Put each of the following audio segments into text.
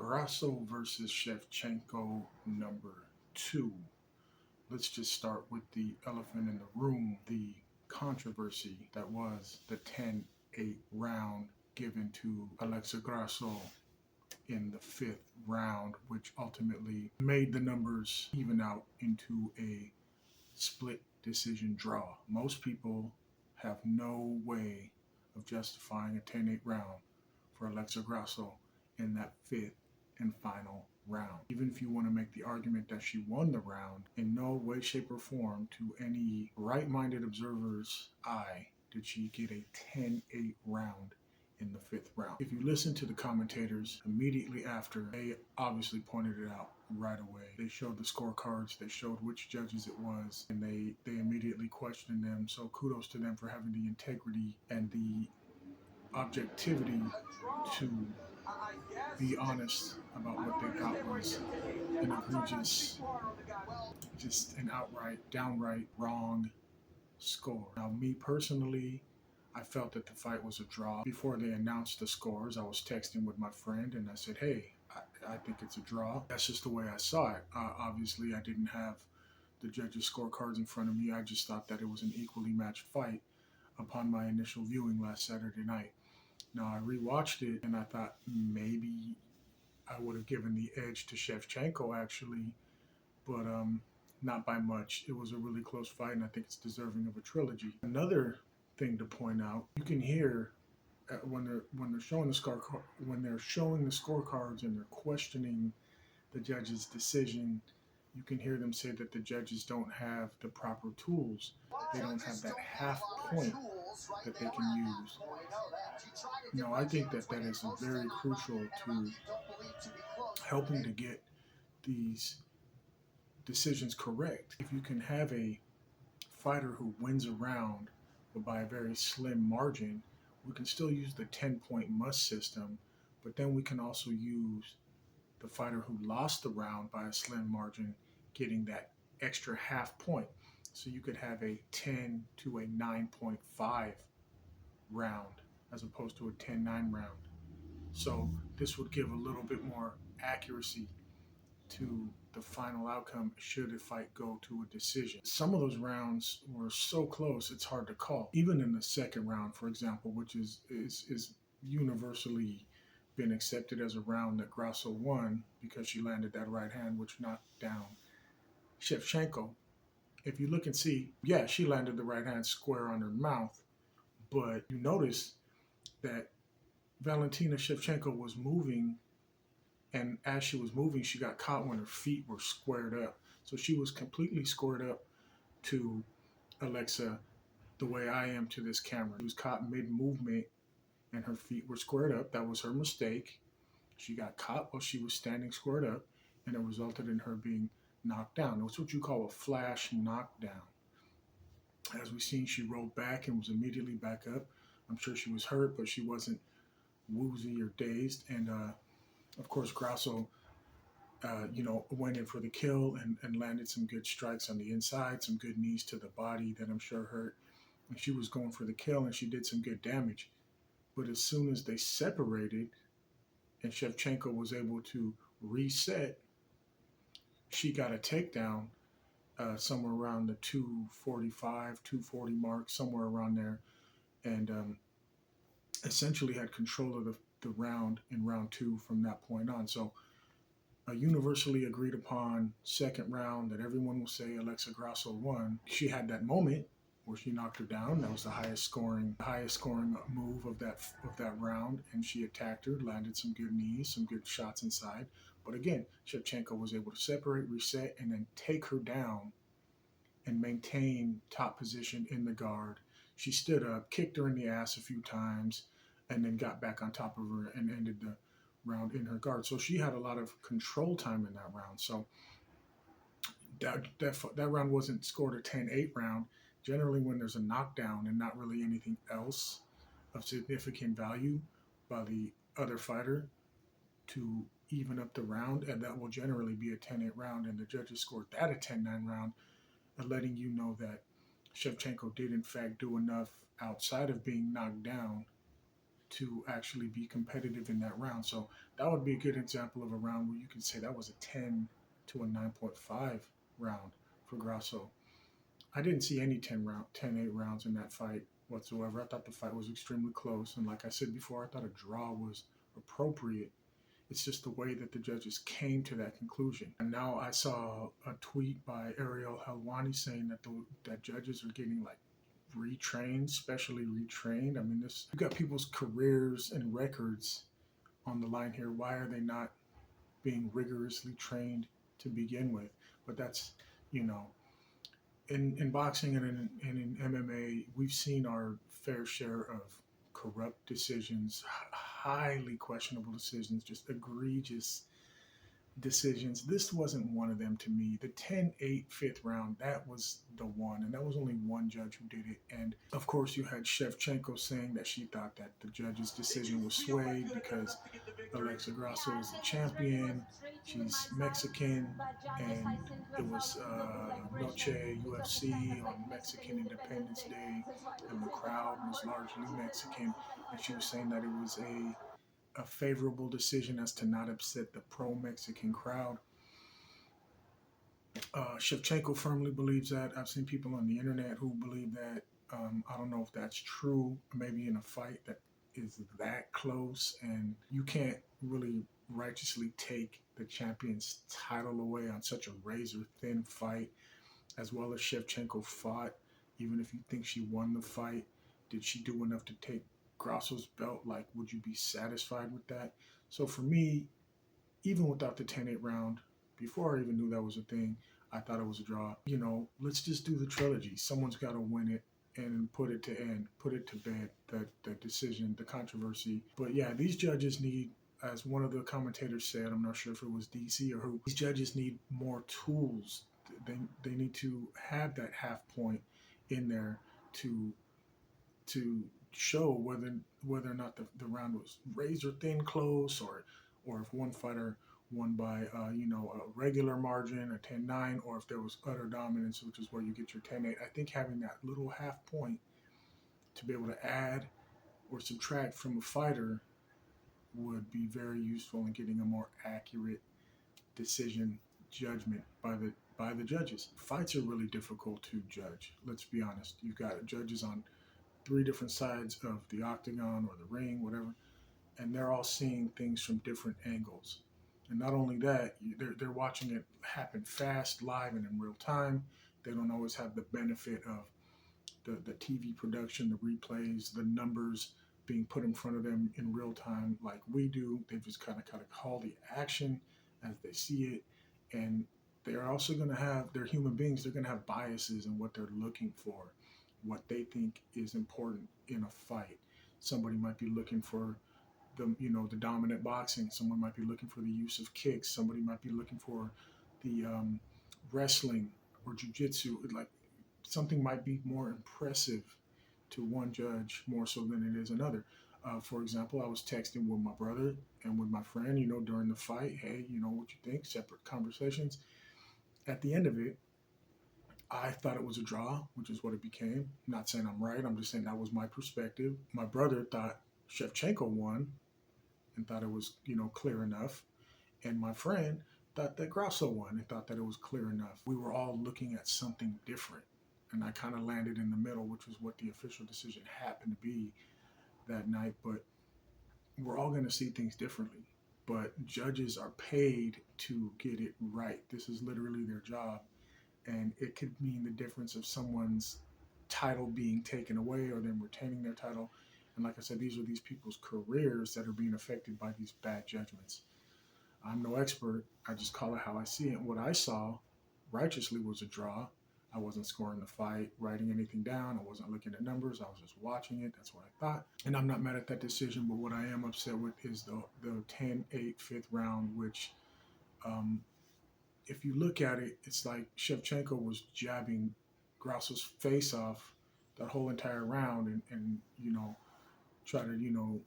Grasso versus Shevchenko number 2. Let's just start with the elephant in the room, the controversy that was the 10-8 round given to Alexa Grasso in the 5th round, which ultimately made the numbers even out into a split decision draw. Most people have no way of justifying a 10-8 round for Alexa Grasso in that 5th and final round. Even if you want to make the argument that she won the round, in no way, shape, or form to any right-minded observer's eye did she get a 10-8 round in the 5th round. If you listen to the commentators immediately after, they obviously pointed it out right away. They showed the scorecards, they showed which judges it was, and they immediately questioned them. So kudos to them for having the integrity and the objectivity to be honest about what they thought was an egregious, just an outright, downright wrong score. Now, me personally, I felt that the fight was a draw. Before they announced the scores, I was texting with my friend and I said, hey, I think it's a draw. That's just the way I saw it. Obviously, I didn't have the judges' scorecards in front of me. I just thought that it was an equally matched fight upon my initial viewing last Saturday night. Now, I rewatched it and I thought maybe I would have given the edge to Shevchenko actually, but not by much. It was a really close fight and I think it's deserving of a trilogy. Another thing to point out, you can hear when they're showing the scorecards and they're questioning the judge's decision, you can hear them say that the judges don't have the proper tools. They don't have that half point that they can use. No, I think that is very crucial to helping to get these decisions correct. If you can have a fighter who wins a round but by a very slim margin, we can still use the 10-point must system, but then we can also use the fighter who lost the round by a slim margin getting that extra half point. So you could have a 10 to a 9.5 round as opposed to a 10-9 round. So this would give a little bit more accuracy to the final outcome should a fight go to a decision. Some of those rounds were so close it's hard to call. Even in the second round, for example, which is universally been accepted as a round that Grasso won because she landed that right hand which knocked down Shevchenko. If you look and see, yeah, she landed the right hand square on her mouth, but you notice that Valentina Shevchenko was moving, and as she was moving, she got caught when her feet were squared up. So she was completely squared up to Alexa the way I am to this camera. She was caught mid-movement and her feet were squared up. That was her mistake. She got caught while she was standing squared up, and it resulted in her being knocked down. It's what you call a flash knockdown. As we've seen, she rolled back and was immediately back up. I'm sure she was hurt, but she wasn't woozy or dazed. And of course, Grasso, went in for the kill and landed some good strikes on the inside, some good knees to the body that I'm sure hurt. And she was going for the kill and she did some good damage. But as soon as they separated and Shevchenko was able to reset, she got a takedown somewhere around the 245, 240 mark, somewhere around there, and essentially had control of the round in round 2 from that point on. So a universally agreed upon second round that everyone will say Alexa Grasso won. She had that moment where she knocked her down. That was the highest scoring move of that round, and she attacked her, landed some good knees, some good shots inside. But again, Shevchenko was able to separate, reset, and then take her down and maintain top position in the guard. She stood up, kicked her in the ass a few times, and then got back on top of her and ended the round in her guard. So she had a lot of control time in that round. So that round wasn't scored a 10-8 round. Generally, when there's a knockdown and not really anything else of significant value by the other fighter to even up the round, and that will generally be a 10-8 round, and the judges scored that a 10-9 round, letting you know that Shevchenko did in fact do enough outside of being knocked down to actually be competitive in that round. So that would be a good example of a round where you could say that was a 10 to a 9.5 round for Grasso. I didn't see any 10-8 rounds in that fight whatsoever. I thought the fight was extremely close. And like I said before, I thought a draw was appropriate. It's just the way that the judges came to that conclusion. And now I saw a tweet by Ariel Helwani saying that judges are getting like retrained, specially retrained. I mean, you've got people's careers and records on the line here. Why are they not being rigorously trained to begin with? But that's, you know, in boxing and in MMA, we've seen our fair share of corrupt decisions, highly questionable decisions, just egregious decisions. This wasn't one of them to me. The 10-8 fifth round, that was the one. And that was only one judge who did it. And of course, you had Shevchenko saying that she thought that the judge's decision was swayed because Alexa Grasso is the champion. She's Mexican. And it was Noche UFC on Mexican Independence Day. And the crowd was largely Mexican. And she was saying that it was a favorable decision as to not upset the pro-Mexican crowd. Shevchenko firmly believes that. I've seen people on the internet who believe that. I don't know if that's true. Maybe in a fight that is that close, and you can't really righteously take the champion's title away on such a razor-thin fight, as well as Shevchenko fought. Even if you think she won the fight, did she do enough to take Grasso's belt? Like, would you be satisfied with that? So for me, even without the 10-8 round, before I even knew that was a thing, I thought it was a draw. You know, let's just do the trilogy. Someone's got to win it and put it to end, put it to bed, the decision, the controversy. But yeah, these judges need, as one of the commentators said, I'm not sure if it was DC or who, these judges need more tools. They need to have that half point in there to show whether or not the round was razor thin close, or if one fighter won by a regular margin, a 10-9, or if there was utter dominance, which is where you get your 10-8. I think having that little half point to be able to add or subtract from a fighter would be very useful in getting a more accurate decision judgment by the judges. Fights are really difficult to judge. Let's be honest. You've got judges on 3 different sides of the octagon or the ring, whatever, and they're all seeing things from different angles. And not only that, they're watching it happen fast, live, and in real time. They don't always have the benefit of the TV production, the replays, the numbers being put in front of them in real time like we do. They just kind of call the action as they see it. And they're also going to have, they're human beings, they're going to have biases in what they're looking for, what they think is important in a fight. Somebody might be looking for the dominant boxing. Someone might be looking for the use of kicks. Somebody might be looking for the wrestling or jiu-jitsu. Like, something might be more impressive to one judge more so than it is another. For example, I was texting with my brother and with my friend, during the fight. Hey, what you think? Separate conversations. At the end of it, I thought it was a draw, which is what it became. I'm not saying I'm right. I'm just saying that was my perspective. My brother thought Shevchenko won and thought it was, clear enough. And my friend thought that Grasso won and thought that it was clear enough. We were all looking at something different. And I kind of landed in the middle, which was what the official decision happened to be that night. But we're all going to see things differently. But judges are paid to get it right. This is literally their job. And it could mean the difference of someone's title being taken away or them retaining their title. And like I said, these are these people's careers that are being affected by these bad judgments. I'm no expert. I just call it how I see it. What I saw righteously was a draw. I wasn't scoring the fight, writing anything down. I wasn't looking at numbers. I was just watching it. That's what I thought. And I'm not mad at that decision, but what I am upset with is the 10-8 fifth round, which if you look at it, it's like Shevchenko was jabbing Grasso's face off that whole entire round and try to,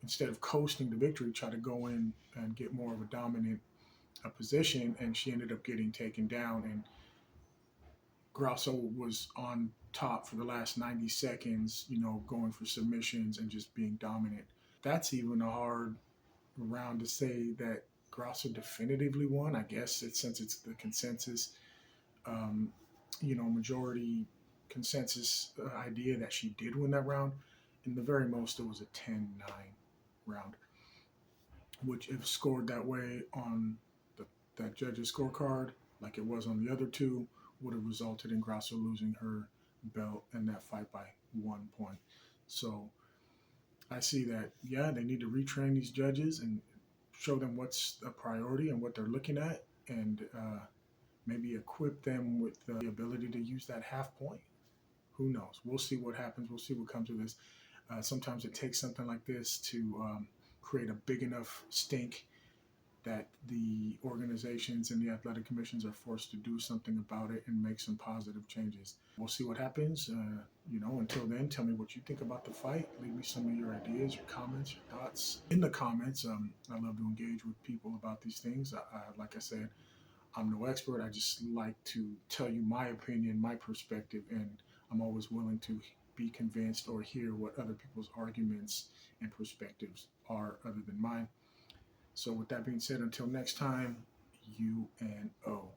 instead of coasting the victory, try to go in and get more of a dominant position, and she ended up getting taken down, and Grasso was on top for the last 90 seconds, going for submissions and just being dominant. that's even a hard round to say that Grasso definitively won. I guess since it's the consensus, um, majority consensus idea that she did win that round. In the very most, it was a 10-9 round, which if scored that way on that judge's scorecard, like it was on the other two, would have resulted in Grasso losing her belt in that fight by 1 point. So I see that, yeah, they need to retrain these judges and show them what's a priority and what they're looking at, and maybe equip them with the ability to use that half point. Who knows? We'll see what happens. We'll see what comes of this. Sometimes it takes something like this to create a big enough stink that the organizations and the athletic commissions are forced to do something about it and make some positive changes. We'll see what happens. Until then, tell me what you think about the fight. Leave me some of your ideas, your comments, your thoughts in the comments. I love to engage with people about these things. Like I said, I'm no expert. I just like to tell you my opinion, my perspective, and I'm always willing to be convinced or hear what other people's arguments and perspectives are other than mine. So with that being said, until next time, UNO.